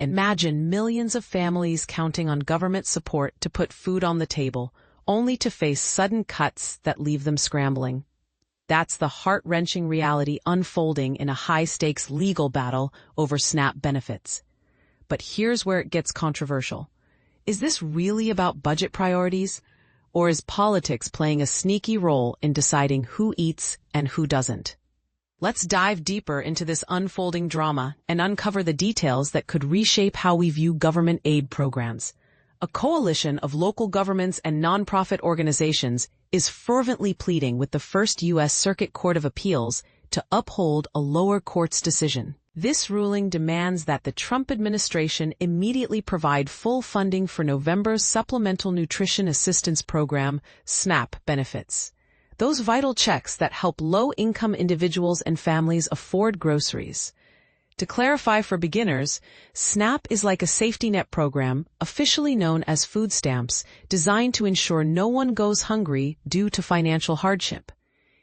Imagine millions of families counting on government support to put food on the table, only to face sudden cuts that leave them scrambling. That's the heart-wrenching reality unfolding in a high-stakes legal battle over SNAP benefits. But here's where it gets controversial. Is this really about budget priorities? Or is politics playing a sneaky role in deciding who eats and who doesn't? Let's dive deeper into this unfolding drama and uncover the details that could reshape how we view government aid programs. A coalition of local governments and nonprofit organizations is fervently pleading with the First U.S. Circuit Court of Appeals to uphold a lower court's decision. This ruling demands that the Trump administration immediately provide full funding for November's Supplemental Nutrition Assistance Program, SNAP, benefits. Those vital checks that help low-income individuals and families afford groceries. To clarify for beginners, SNAP is like a safety net program, officially known as food stamps, designed to ensure no one goes hungry due to financial hardship.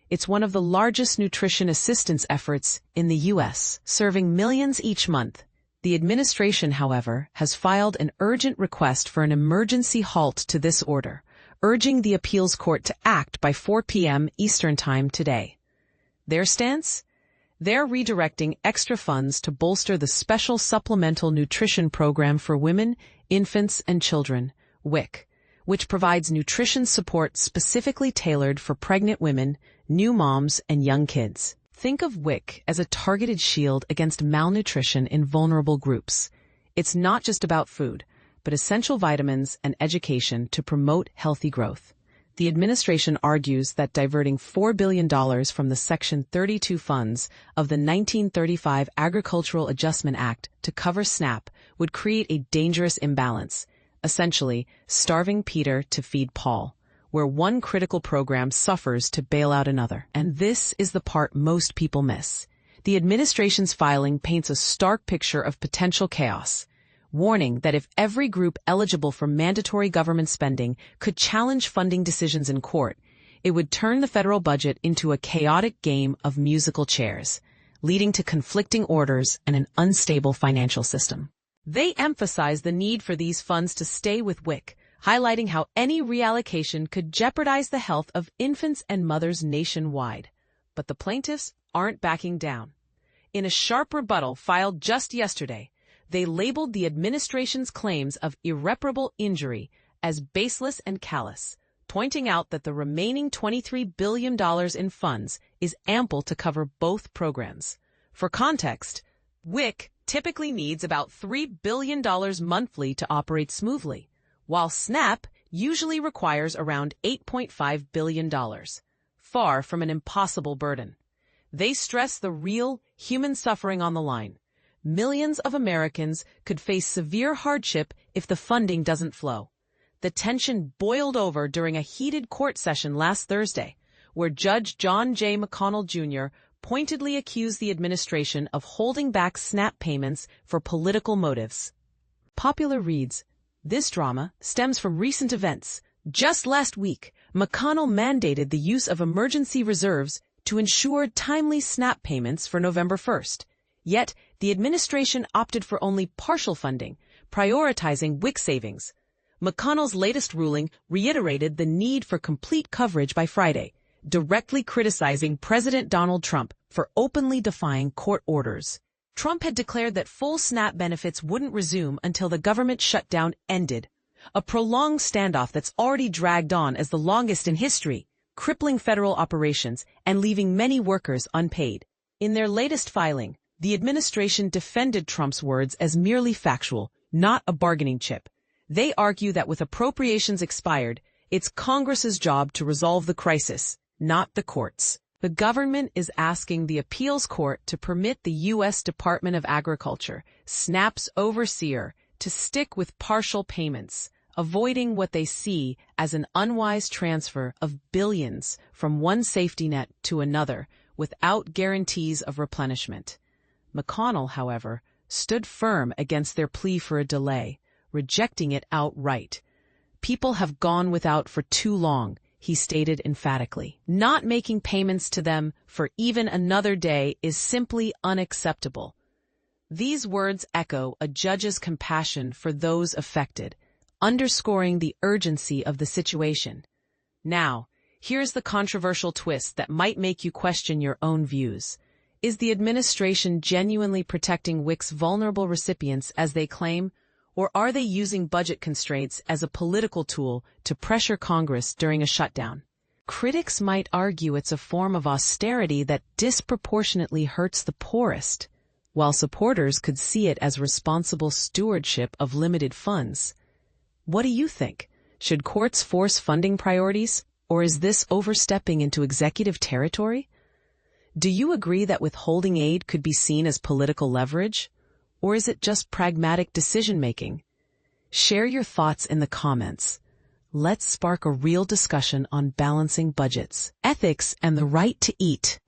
It's one of the largest nutrition assistance efforts in the U.S., serving millions each month. The administration, however, has filed an urgent request for an emergency halt to this order, urging the appeals court to act by 4 p.m. Eastern Time today. Their stance? They're redirecting extra funds to bolster the Special Supplemental Nutrition Program for Women, Infants, and Children, WIC, which provides nutrition support specifically tailored for pregnant women, new moms, and young kids. Think of WIC as a targeted shield against malnutrition in vulnerable groups. It's not just about food, but essential vitamins and education to promote healthy growth. The administration argues that diverting $4 billion from the Section 32 funds of the 1935 Agricultural Adjustment Act to cover SNAP would create a dangerous imbalance, essentially starving Peter to feed Paul, where one critical program suffers to bail out another. And this is the part most people miss. The administration's filing paints a stark picture of potential chaos, warning that if every group eligible for mandatory government spending could challenge funding decisions in court, it would turn the federal budget into a chaotic game of musical chairs, leading to conflicting orders and an unstable financial system. They emphasize the need for these funds to stay with WIC, highlighting how any reallocation could jeopardize the health of infants and mothers nationwide. But the plaintiffs aren't backing down. In a sharp rebuttal filed just yesterday, they labeled the administration's claims of irreparable injury as baseless and callous, pointing out that the remaining $23 billion in funds is ample to cover both programs. For context, WIC typically needs about $3 billion monthly to operate smoothly, while SNAP usually requires around $8.5 billion, far from an impossible burden. They stress the real human suffering on the line. Millions of Americans could face severe hardship if the funding doesn't flow. The tension boiled over during a heated court session last Thursday, where Judge John J. McConnell Jr. pointedly accused the administration of holding back SNAP payments for political motives. Popular reads, this drama stems from recent events. Just last week, McConnell mandated the use of emergency reserves to ensure timely SNAP payments for November 1st. Yet, the administration opted for only partial funding, prioritizing WIC savings. McConnell's latest ruling reiterated the need for complete coverage by Friday, directly criticizing President Donald Trump for openly defying court orders. Trump had declared that full SNAP benefits wouldn't resume until the government shutdown ended, a prolonged standoff that's already dragged on as the longest in history, crippling federal operations and leaving many workers unpaid. In their latest filing, the administration defended Trump's words as merely factual, not a bargaining chip. They argue that with appropriations expired, it's Congress's job to resolve the crisis, not the courts. The government is asking the appeals court to permit the U.S. Department of Agriculture, SNAP's overseer, to stick with partial payments, avoiding what they see as an unwise transfer of billions from one safety net to another without guarantees of replenishment. McConnell, however, stood firm against their plea for a delay, rejecting it outright. People have gone without for too long, he stated emphatically. Not making payments to them for even another day is simply unacceptable. These words echo a judge's compassion for those affected, underscoring the urgency of the situation. Now, here's the controversial twist that might make you question your own views. Is the administration genuinely protecting WIC's vulnerable recipients as they claim, or are they using budget constraints as a political tool to pressure Congress during a shutdown? Critics might argue it's a form of austerity that disproportionately hurts the poorest, while supporters could see it as responsible stewardship of limited funds. What do you think? Should courts force funding priorities, or is this overstepping into executive territory? Do you agree that withholding aid could be seen as political leverage, or is it just pragmatic decision-making? Share your thoughts in the comments. Let's spark a real discussion on balancing budgets, ethics, and the right to eat.